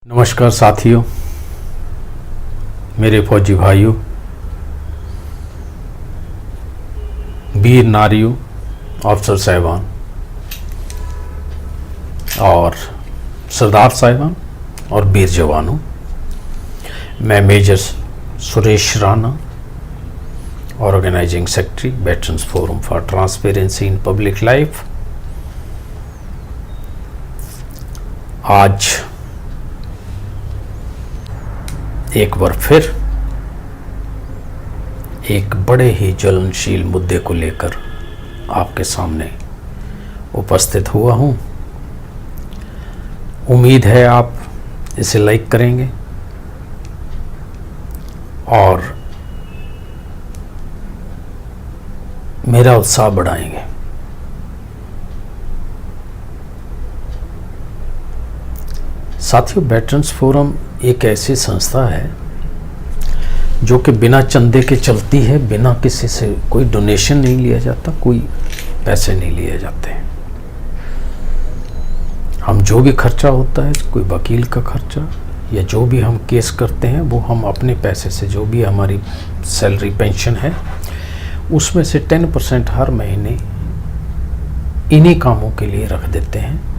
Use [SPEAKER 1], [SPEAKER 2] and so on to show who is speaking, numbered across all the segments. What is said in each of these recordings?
[SPEAKER 1] नमस्कार साथियों, मेरे फौजी भाइयों, वीर नारियों, अफसर साहिबान और सरदार साहिबान और वीर जवानों। मैं major Suresh Rana, organizing secretary, veterans forum for transparency in public life. आज एक बार फिर एक बड़े ही ज्वलनशील मुद्दे को लेकर आपके सामने उपस्थित हुआ हूं। उम्मीद है आप इसे लाइक करेंगे और मेरा उत्साह बढ़ाएंगे। साथियों, वेटरन्स फोरम एक ऐसी संस्था है जो कि बिना चंदे के चलती है, बिना किसी से कोई डोनेशन नहीं लिया जाता, कोई पैसे नहीं लिए जाते हैं। हम जो भी खर्चा होता है, कोई वकील का खर्चा या जो भी हम केस करते हैं, वो हम अपने पैसे से, जो भी हमारी सैलरी पेंशन है, उसमें से 10% हर महीने इन्हीं कामों के लिए रख देते हैं।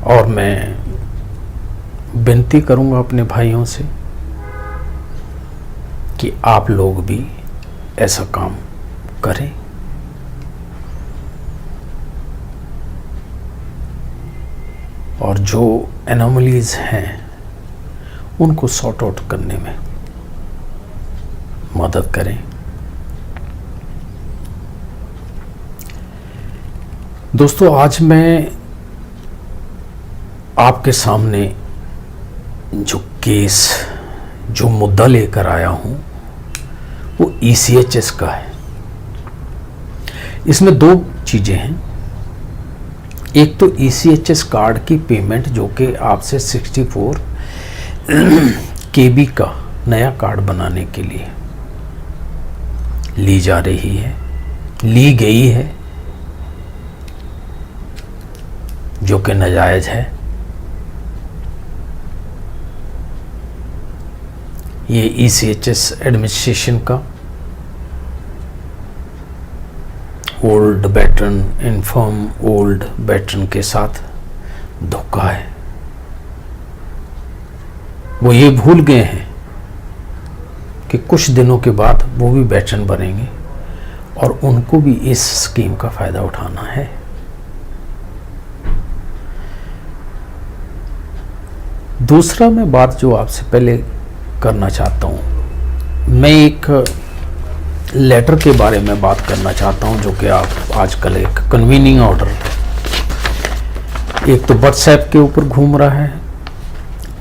[SPEAKER 1] और मैं विनती करूंगा अपने भाइयों से कि आप लोग भी ऐसा काम करें। और जो एनोमलीज हैं उनको सॉर्ट आउट करने में मदद करें। दोस्तों, आज मैं आपके सामने जो केस, जो मुद्दा लेकर आया हूं, वो ECHS का है। इसमें दो चीजें हैं। एक तो ECHS कार्ड की पेमेंट, जो कि आपसे 64 KB का नया कार्ड बनाने के लिए ली जा रही है, ली गई है, जो कि नाजायज है। ये ECHS एडमिनिस्ट्रेशन का old veteran, inform old veteran के साथ धोखा है। वो ये भूल गए हैं कि कुछ दिनों के बाद वो भी वेटरन बनेंगे और उनको भी इस स्कीम का फायदा उठाना है। दूसरा मैं बात जो आपसे पहले करना चाहता हूं, मैं एक लेटर के बारे में बात करना चाहता हूं, जो कि आप आजकल एक कन्वीनिंग ऑर्डर, एक तो व्हाट्सएप के ऊपर घूम रहा है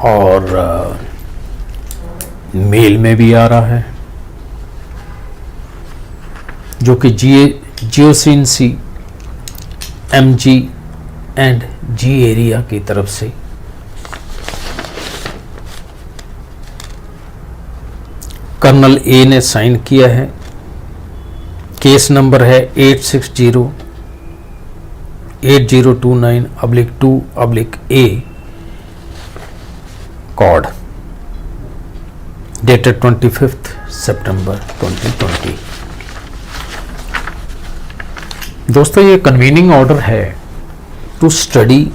[SPEAKER 1] और मेल में भी आ रहा है, जो कि GOC MG and G area की तरफ से कर्नल A ने साइन किया है। केस नंबर है 860-8029/2/A, कॉड डेटेड 25 सितंबर 2020। दोस्तों, ये कन्वीनिंग ऑर्डर है to study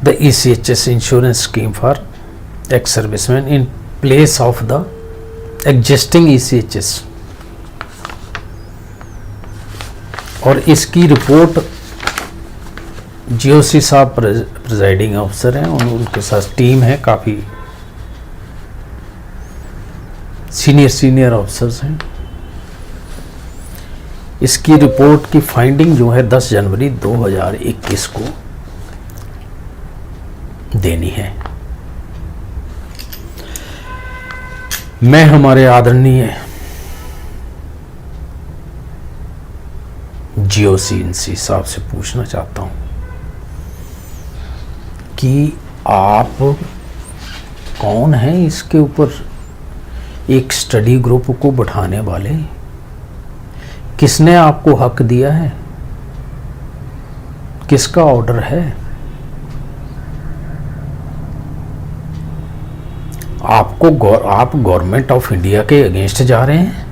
[SPEAKER 1] the ECHS insurance scheme for ex-servicemen in place of the existing ECHS। और इसकी रिपोर्ट GOC साहब प्रिजाइडिंग ऑफिसर हैं, उनके साथ टीम है, काफ़ी सीनियर ऑफिसर्स हैं। इसकी रिपोर्ट की फाइंडिंग जो है 10 जनवरी 2021 को देनी है। मैं हमारे आदरणीय GOC साहब से पूछना चाहता हूं कि आप कौन हैं इसके ऊपर एक स्टडी ग्रुप को बैठाने वाले, किसने आपको हक दिया है? किसका ऑर्डर है? आप गवर्नमेंट ऑफ इंडिया के अगेंस्ट जा रहे हैं?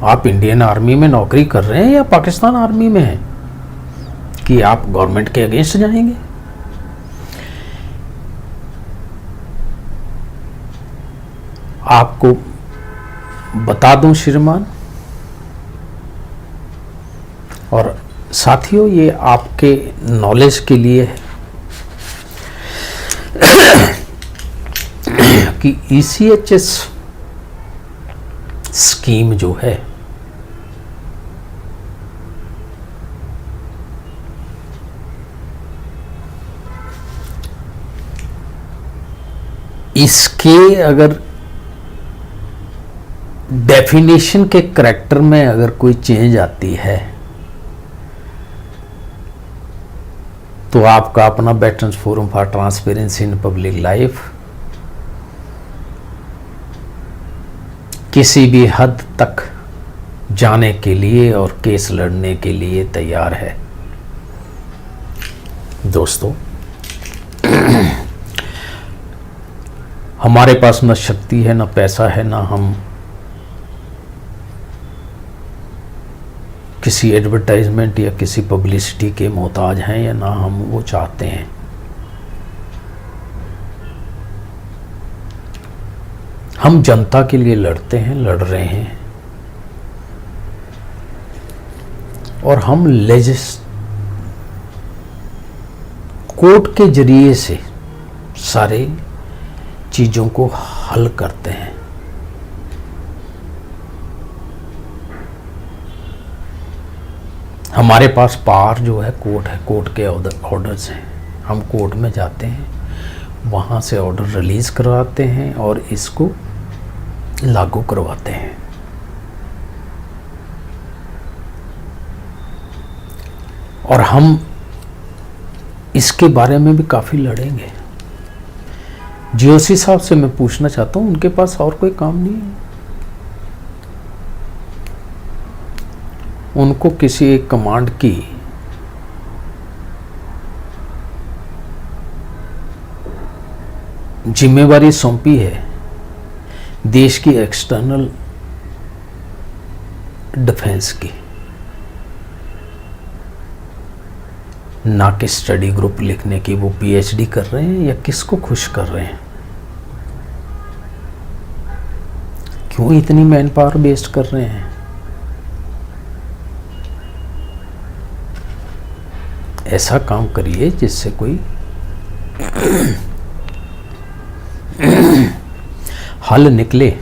[SPEAKER 1] आप इंडियन आर्मी में नौकरी कर रहे हैं या पाकिस्तान आर्मी में हैं कि आप गवर्नमेंट के अगेंस्ट जाएंगे? आपको बता दूं श्रीमान और साथियों, ये आपके नॉलेज के लिए है कि ECHS स्कीम जो है इसके अगर डेफिनेशन के करैक्टर में अगर कोई चेंज आती है तो आपका अपना veterans forum for transparency in public life किसी भी हद तक जाने के लिए और केस लड़ने के लिए तैयार है। दोस्तों, हमारे पास न शक्ति है, न पैसा है, ना हम किसी एडवर्टाइजमेंट या किसी पब्लिसिटी के मोहताज हैं, या ना हम वो चाहते हैं। हम जनता के लिए लड़ते हैं, लड़ रहे हैं, और हम कोर्ट के जरिए से सारे चीज़ों को हल करते हैं। हमारे पास पावर जो है कोर्ट है, कोर्ट के ऑर्डर्स हैं। हम कोर्ट में जाते हैं, वहाँ से ऑर्डर रिलीज़ करवाते हैं और इसको लागू करवाते हैं। और हम इसके बारे में भी काफ़ी लड़ेंगे। GOC साहब से मैं पूछना चाहता हूँ, उनके पास और कोई काम नहीं है? उनको किसी एक कमांड की जिम्मेवारी सौंपी है देश की एक्सटर्नल डिफेंस की, ना कि स्टडी ग्रुप लिखने की। वो PhD कर रहे हैं या किसको खुश कर रहे हैं? क्यों इतनी मैन पावर वेस्ट कर रहे हैं? ऐसा काम करिए जिससे कोई हल निकले।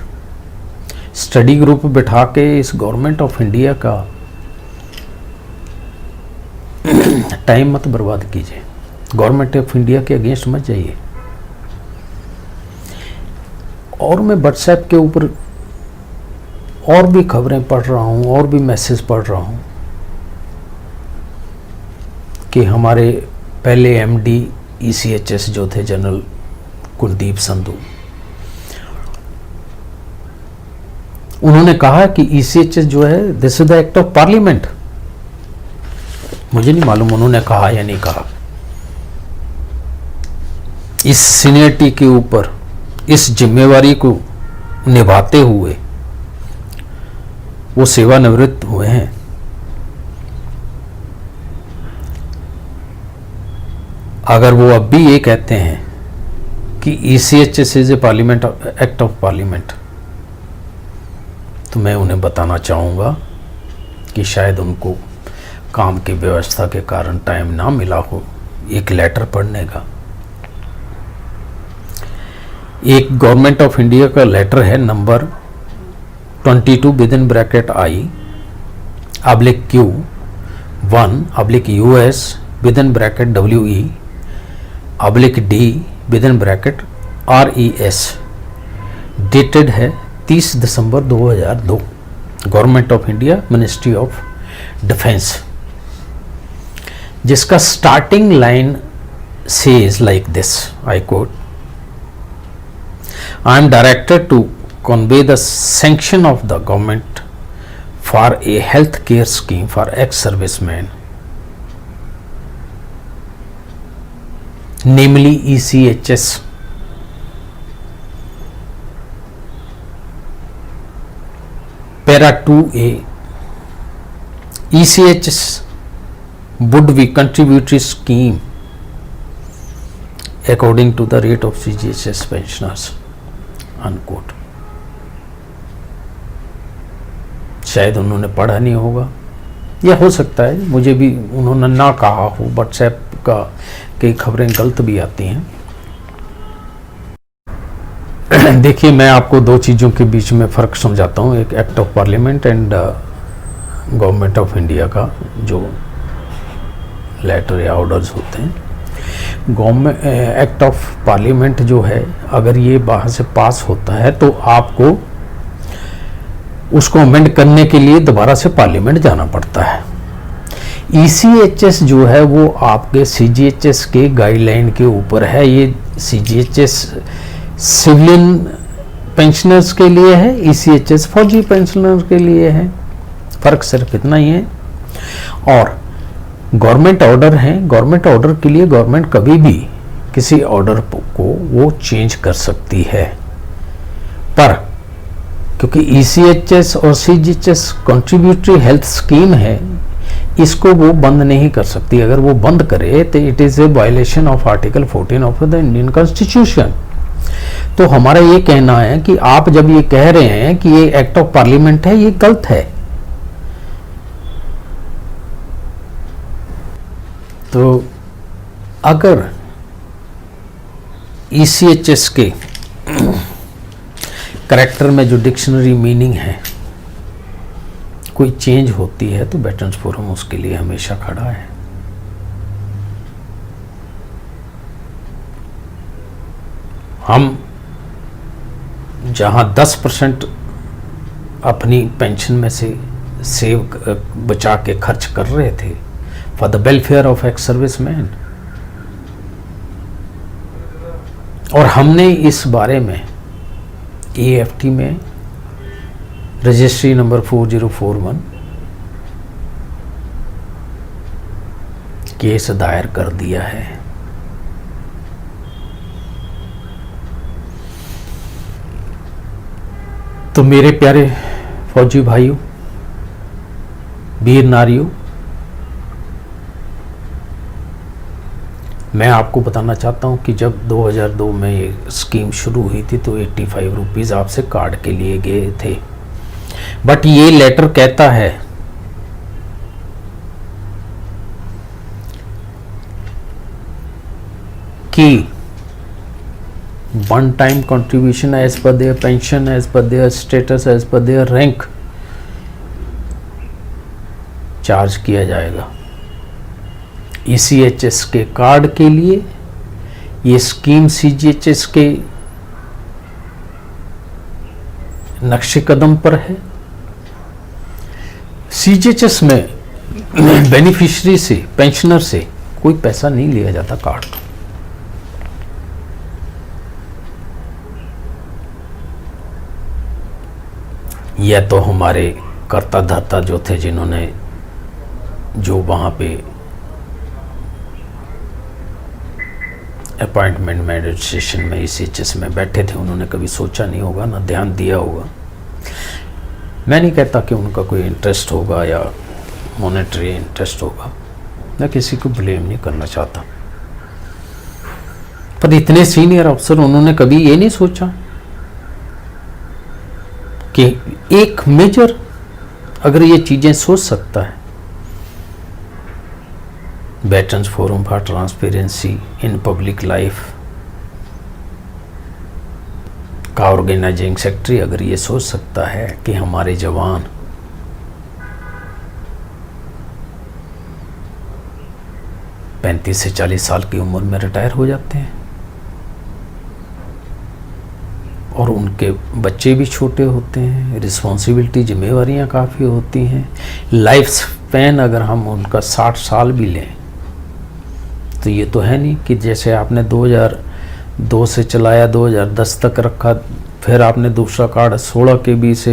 [SPEAKER 1] स्टडी ग्रुप बिठा के इस गवर्नमेंट ऑफ इंडिया का टाइम मत बर्बाद कीजिए। गवर्नमेंट ऑफ इंडिया के अगेंस्ट मत जाइए। और मैं व्हाट्सएप के ऊपर और भी खबरें पढ़ रहा हूँ और भी मैसेज पढ़ रहा हूँ कि हमारे पहले MD ECHS जो थे जनरल कुलदीप संधू, उन्होंने कहा कि ECHS जो है this is the act of parliament. मुझे नहीं मालूम उन्होंने कहा या नहीं कहा। इस सीनियरिटी के ऊपर इस जिम्मेवारी को निभाते हुए वो सेवानिवृत्त हुए हैं। अगर वो अब भी ये कहते हैं कि ECHS is a parliament act of parliament, तो मैं उन्हें बताना चाहूँगा कि शायद उनको काम की व्यवस्था के कारण टाइम ना मिला हो एक लेटर पढ़ने का। एक गवर्नमेंट ऑफ इंडिया का लेटर है number 22 within bracket I/Q 1/US within bracket WE/D within bracket RES, dated है 30 दिसंबर 2002, government of India, ministry of defence, जिसका starting line says like this, I quote, I am directed to convey the sanction of the government for a health care scheme for ex-servicemen, namely ECHS. Para 2A, ECHS would be contributory scheme according to the rate of CGHS pensioners, unquote. शायद उन्होंने पढ़ा नहीं होगा, या हो सकता है मुझे भी उन्होंने ना कहा हो, व्हाट्सएप का कई खबरें गलत भी आती हैं। देखिए, मैं आपको दो चीज़ों के बीच में फ़र्क समझाता हूँ, एक act of parliament and government of India का जो लेटर या ऑर्डर्स होते हैं। गवर्नमेंट एक्ट ऑफ पार्लियामेंट जो है, अगर ये बाहर से पास होता है तो आपको उसको अमेंड करने के लिए दोबारा से पार्लियामेंट जाना पड़ता है। ECHS जो है वो आपके CGHS के गाइडलाइन के ऊपर है। ये CGHS सिविलियन पेंशनर्स के लिए है, ECHS फौजी पेंशनर के लिए है, फ़र्क सिर्फ इतना ही है। और गवर्नमेंट ऑर्डर है, गवर्नमेंट ऑर्डर के लिए गवर्नमेंट कभी भी किसी ऑर्डर को वो चेंज कर सकती है, पर क्योंकि ECHS और CGHS कंट्रीब्यूटरी हेल्थ स्कीम है, इसको वो बंद नहीं कर सकती। अगर वो बंद करे तो it is a violation of article 14 of the Indian constitution. तो हमारा ये कहना है कि आप जब ये कह रहे हैं कि ये एक्ट ऑफ पार्लियामेंट है, ये गलत है। तो अगर ECHS के करेक्टर में जो डिक्शनरी मीनिंग है कोई चेंज होती है तो वेटरन्स फोरम उसके लिए हमेशा खड़ा है। हम जहां 10% अपनी पेंशन में से सेव बचा के खर्च कर रहे थे for the welfare of ex serviceman, और हमने इस बारे में AFT में रजिस्ट्री नंबर 4041 केस दायर कर दिया है। तो मेरे प्यारे फौजी भाइयों, वीर नारियों, मैं आपको बताना चाहता हूं कि जब 2002 में ये स्कीम शुरू हुई थी तो 85 रुपीज़ आपसे कार्ड के लिए गए थे, बट ये लेटर कहता है कि one time contribution as per their pension, as per their status, as per their rank charge किया जाएगा। ECHS के कार्ड के लिए ये स्कीम CGHS के नक्शे कदम पर है। CGHS में बेनिफिशियरी से, पेंशनर से कोई पैसा नहीं लिया जाता कार्ड का। यह तो हमारे कर्ता धर्ता जो थे, जिन्होंने जो वहाँ पे अपॉइंटमेंट में रजिस्ट्रेशन में ECHS में बैठे थे, उन्होंने कभी सोचा नहीं होगा, ना ध्यान दिया होगा। मैं नहीं कहता कि उनका कोई इंटरेस्ट होगा या मॉनेटरी इंटरेस्ट होगा, मैं किसी को ब्लेम नहीं करना चाहता, पर इतने सीनियर अफसर उन्होंने कभी ये नहीं सोचा कि एक मेजर अगर ये चीज़ें सोच सकता है, veterans forum for transparency in public life का ऑर्गेनाइजिंग सेक्रेटरी अगर ये सोच सकता है कि हमारे जवान पैंतीस से 40 साल की उम्र में रिटायर हो जाते हैं और उनके बच्चे भी छोटे होते हैं, रिस्पॉन्सिबिलिटी, जिम्मेवारियां काफ़ी होती हैं, लाइफ स्पैन अगर हम उनका 60 साल भी लें तो ये तो है नहीं कि जैसे आपने 2002 से चलाया 2010 तक रखा, फिर आपने दूसरा कार्ड 16 KB से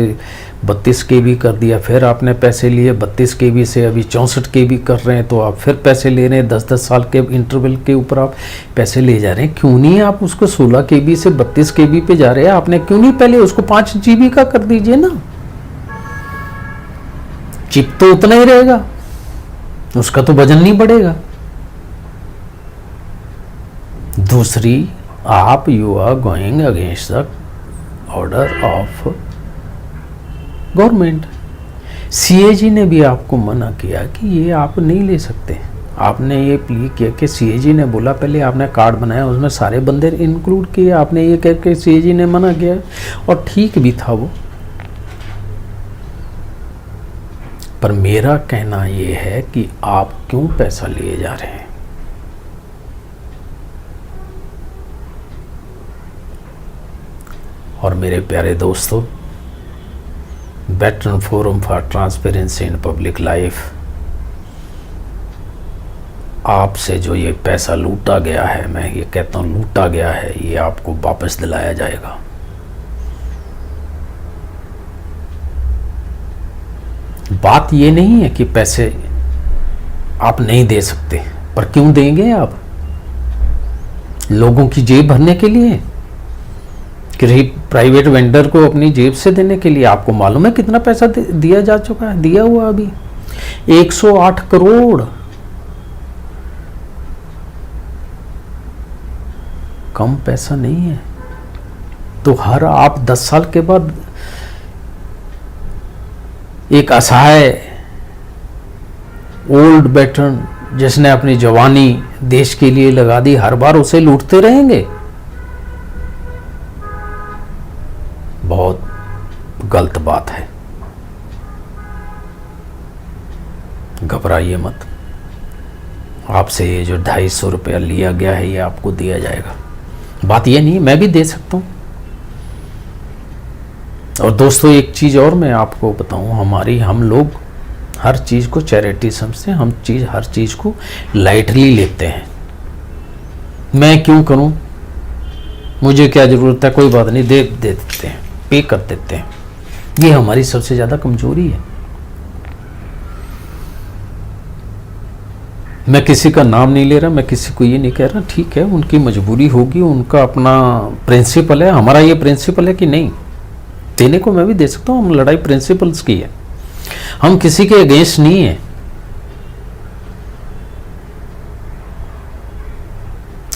[SPEAKER 1] 32 KB कर दिया, फिर आपने पैसे लिए 32 KB से अभी 64 KB कर रहे हैं, तो आप फिर पैसे ले रहे हैं 10-10 साल के इंटरवल के ऊपर आप पैसे ले जा रहे हैं। क्यों नहीं आप उसको 16 KB से 32 KB पे जा रहे हैं? आपने क्यों नहीं पहले उसको 5 GB का कर दीजिए ना, चिप तो उतना ही रहेगा, उसका तो वजन नहीं बढ़ेगा। दूसरी, आप you are going against the order of government. CAG ने भी आपको मना किया कि ये आप नहीं ले सकते। आपने ये प्ली किया कि CAG ने बोला, पहले आपने कार्ड बनाया उसमें सारे बंदे इंक्लूड किए, आपने ये कह के CAG ने मना किया, और ठीक भी था वो। पर मेरा कहना ये है कि आप क्यों पैसा लिए जा रहे हैं? और मेरे प्यारे दोस्तों, veteran forum for transparency in public life, आपसे जो ये पैसा लूटा गया है, मैं ये कहता हूँ लूटा गया है, ये आपको वापस दिलाया जाएगा। बात ये नहीं है कि पैसे आप नहीं दे सकते, पर क्यों देंगे आप? लोगों की जेब भरने के लिए, कि प्राइवेट वेंडर को अपनी जेब से देने के लिए? आपको मालूम है कितना पैसा दिया जा चुका है, दिया हुआ अभी 108 करोड़। कम पैसा नहीं है। तो हर आप 10 साल के बाद एक असहाय ओल्ड वेटरन जिसने अपनी जवानी देश के लिए लगा दी, हर बार उसे लूटते रहेंगे? बहुत गलत बात है। घबराइए मत, आपसे ये जो 250 रुपया लिया गया है ये आपको दिया जाएगा। बात ये नहीं, मैं भी दे सकता हूँ। और दोस्तों एक चीज़ और मैं आपको बताऊँ, हम लोग हर चीज़ को चैरिटी समझते हैं, हर चीज़ को लाइटली लेते हैं। मैं क्यों करूँ, मुझे क्या ज़रूरत है, कोई बात नहीं, दे देते हैं, पे कर देते हैं। ये हमारी सबसे ज़्यादा कमजोरी है। मैं किसी का नाम नहीं ले रहा, मैं किसी को ये नहीं कह रहा, ठीक है उनकी मजबूरी होगी, उनका अपना प्रिंसिपल है। हमारा ये प्रिंसिपल है कि नहीं, देने को मैं भी दे सकता हूँ। हम लड़ाई प्रिंसिपल्स की है, हम किसी के अगेंस्ट नहीं है।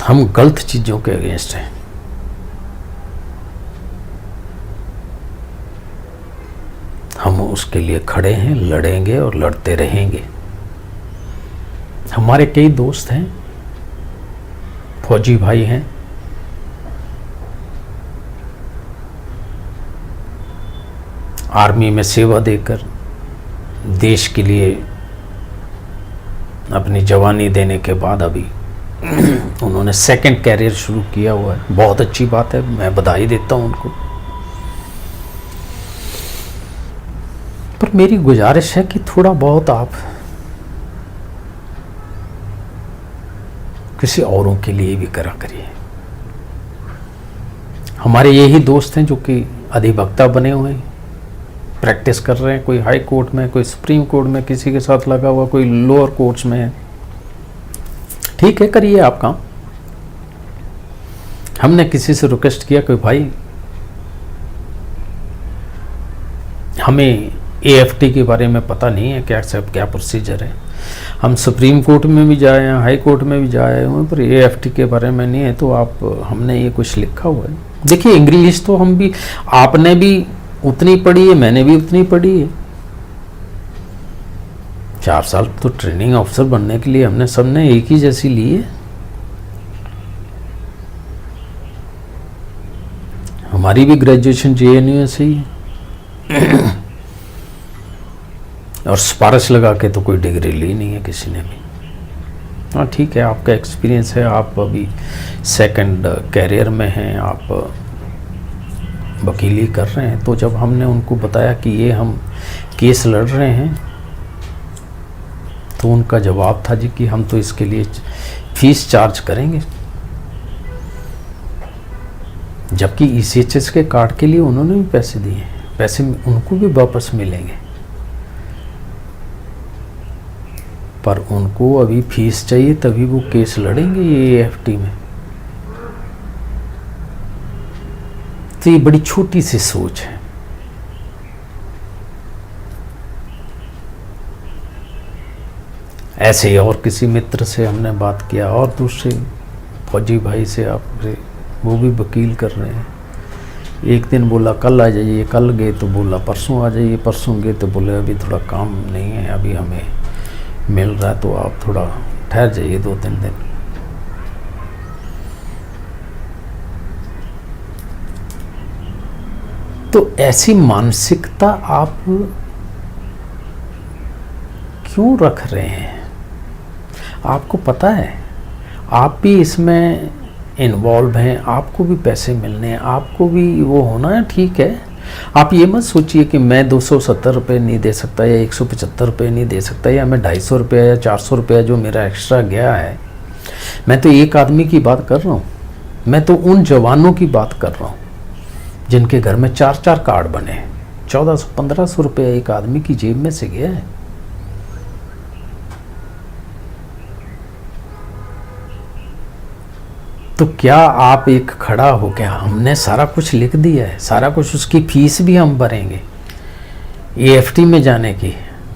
[SPEAKER 1] हम गलत चीजों के अगेंस्ट हैं। हम उसके लिए खड़े हैं, लड़ेंगे और लड़ते रहेंगे। हमारे कई दोस्त हैं, फौजी भाई हैं, आर्मी में सेवा देकर देश के लिए अपनी जवानी देने के बाद अभी उन्होंने सेकंड कैरियर शुरू किया हुआ है। बहुत अच्छी बात है, मैं बधाई देता हूं उनको। पर मेरी गुजारिश है कि थोड़ा बहुत आप किसी औरों के लिए भी करा करिए। हमारे यही दोस्त हैं जो कि अधिवक्ता बने हुए हैं, प्रैक्टिस कर रहे हैं, कोई हाई कोर्ट में, कोई सुप्रीम कोर्ट में किसी के साथ लगा हुआ, कोई लोअर कोर्ट्स में है। ठीक है, करिए आप काम। हमने किसी से रिक्वेस्ट किया कि भाई हमें AFT के बारे में पता नहीं है, क्या सब क्या प्रोसीजर है। हम सुप्रीम कोर्ट में भी जाए हैं, हाई कोर्ट में भी जाए हुए, पर AFT के बारे में नहीं है। तो आप हमने ये कुछ लिखा हुआ है। देखिए इंग्लिश तो हम भी, आपने भी उतनी पढ़ी है, मैंने भी उतनी पढ़ी है। 4 साल तो ट्रेनिंग ऑफिसर बनने के लिए हमने सबने एक ही जैसी ली है। हमारी भी ग्रेजुएशन JNU से ही है और सिफारिश लगा के तो कोई डिग्री ली नहीं है किसी ने भी। हाँ ठीक है, आपका एक्सपीरियंस है, आप अभी सेकंड कैरियर में हैं, आप वकीली कर रहे हैं। तो जब हमने उनको बताया कि ये हम केस लड़ रहे हैं, तो उनका जवाब था जी कि हम तो इसके लिए फीस चार्ज करेंगे। जबकि ईसीएचएस के कार्ड के लिए उन्होंने भी पैसे दिए, पैसे उनको भी वापस मिलेंगे, पर उनको अभी फीस चाहिए तभी वो केस लड़ेंगे ये एएफटी में। तो ये बड़ी छोटी सी सोच है। ऐसे ही और किसी मित्र से हमने बात किया और दूसरे फौजी भाई से, आपसे, वो भी वकील कर रहे हैं। एक दिन बोला कल आ जाइए, कल गए तो बोला परसों आ जाइए, परसों गए तो बोले अभी थोड़ा काम नहीं है, अभी हमें मिल रहा है तो आप थोड़ा ठहर जाइए 2-3 दिन। तो ऐसी मानसिकता आप क्यों रख रहे हैं? आपको पता है आप भी इसमें इन्वॉल्व हैं, आपको भी पैसे मिलने हैं, आपको भी वो होना है, ठीक है। आप ये मत सोचिए कि मैं 270 रुपये नहीं दे सकता या 175 रुपये नहीं दे सकता, या मैं 250 रुपया या 400 रुपया जो मेरा एक्स्ट्रा गया है। मैं तो एक आदमी की बात कर रहा हूँ, मैं तो उन जवानों की बात कर रहा हूँ जिनके घर में 4-4 कार्ड बने, 1400-1500 रुपया एक आदमी की जेब में से गया है। तो क्या आप एक खड़ा हो गया, हमने सारा कुछ लिख दिया है, सारा कुछ, उसकी फीस भी हम भरेंगे एएफटी में जाने की,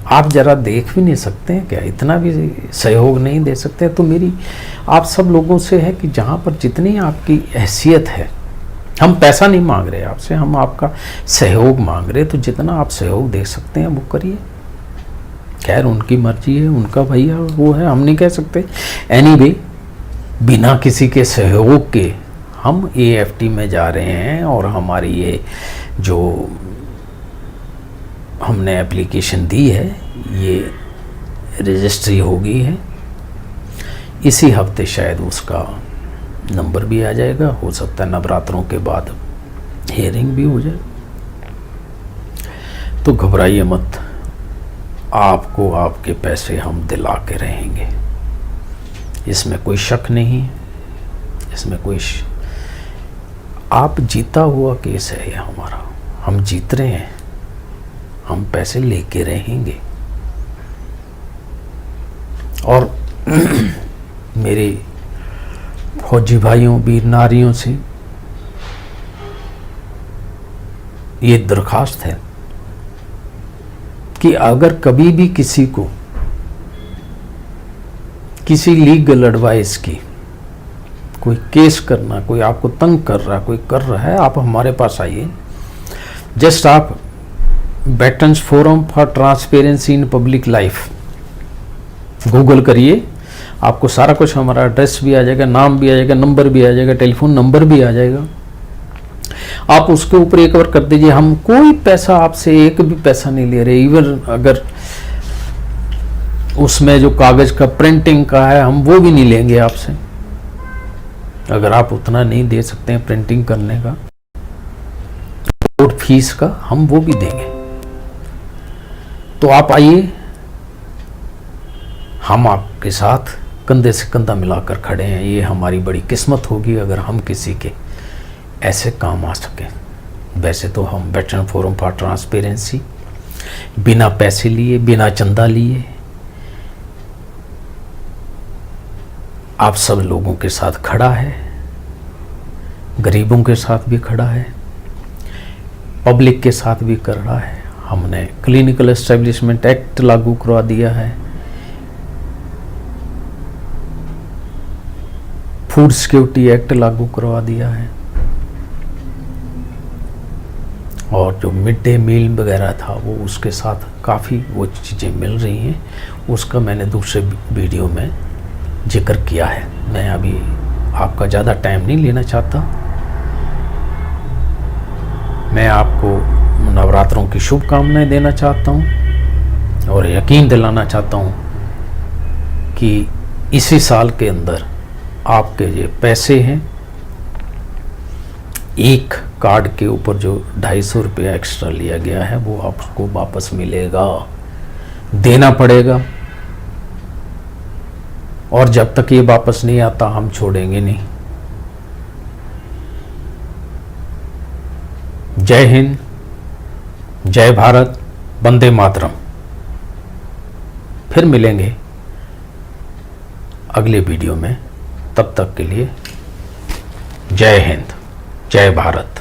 [SPEAKER 1] आप जरा देख भी नहीं सकते हैं क्या? इतना भी सहयोग नहीं दे सकते? तो मेरी आप सब लोगों से है कि जहाँ पर जितनी आपकी हैसियत है, हम पैसा नहीं मांग रहे आपसे, हम आपका सहयोग मांग रहे, तो जितना आप सहयोग दे सकते हैं वो करिए। खैर उनकी मर्जी है, उनका भैया वो है, हम नहीं कह सकते। एनीवे, बिना किसी के सहयोग के हम एएफटी में जा रहे हैं और हमारी ये जो हमने एप्लीकेशन दी है ये रजिस्ट्री हो गई है। इसी हफ्ते शायद उसका नंबर भी आ जाएगा, हो सकता है नवरात्रों के बाद हियरिंग भी हो जाए। तो घबराइए मत, आपको आपके पैसे हम दिला के रहेंगे, इसमें कोई शक नहीं, इसमें कोई आप जीता हुआ केस है ये हमारा, हम जीत रहे हैं, हम पैसे लेके रहेंगे। और मेरे फौजी भाइयों, वीर नारियों से ये दरखास्त है कि अगर कभी भी किसी को किसी लीगल एडवाइस की, कोई केस करना, कोई आपको तंग कर रहा, कोई कर रहा है, आप हमारे पास आइए। जस्ट आप veterans forum for transparency in public life Google करिए, आपको सारा कुछ, हमारा एड्रेस भी आ जाएगा, नाम भी आ जाएगा, नंबर भी आ जाएगा, टेलीफोन नंबर भी आ जाएगा। आप उसके ऊपर एक बार कर दीजिए, हम कोई पैसा आपसे एक भी पैसा नहीं ले रहे। इवन अगर उसमें जो कागज का प्रिंटिंग का है हम वो भी नहीं लेंगे आपसे, अगर आप उतना नहीं दे सकते हैं प्रिंटिंग करने का, कोर्ट फीस का, हम वो भी देंगे। तो आप आइए, हम आपके साथ कंधे से कंधा मिलाकर खड़े हैं। ये हमारी बड़ी किस्मत होगी अगर हम किसी के ऐसे काम आ सकें। वैसे तो हम वेटरन फोरम फॉर ट्रांसपेरेंसी बिना पैसे लिए, बिना चंदा लिए आप सब लोगों के साथ खड़ा है, गरीबों के साथ भी खड़ा है, पब्लिक के साथ भी कर रहा है। हमने क्लिनिकल एस्टेब्लिशमेंट एक्ट लागू करवा दिया है, फूड सिक्योरिटी एक्ट लागू करवा दिया है, और जो मिड डे मील वगैरह था वो उसके साथ काफ़ी वो चीज़ें मिल रही हैं, उसका मैंने दूसरे वीडियो में जिक्र किया है। मैं अभी आपका ज़्यादा टाइम नहीं लेना चाहता। मैं आपको नवरात्रों की शुभकामनाएं देना चाहता हूँ और यकीन दिलाना चाहता हूँ कि इसी साल के अंदर आपके ये पैसे हैं, एक कार्ड के ऊपर जो 250 रुपया एक्स्ट्रा लिया गया है वो आपको वापस मिलेगा, देना पड़ेगा। और जब तक ये वापस नहीं आता हम छोड़ेंगे नहीं। जय हिंद, जय भारत, वंदे मातरम। फिर मिलेंगे अगले वीडियो में, तब तक के लिए जय हिंद, जय भारत।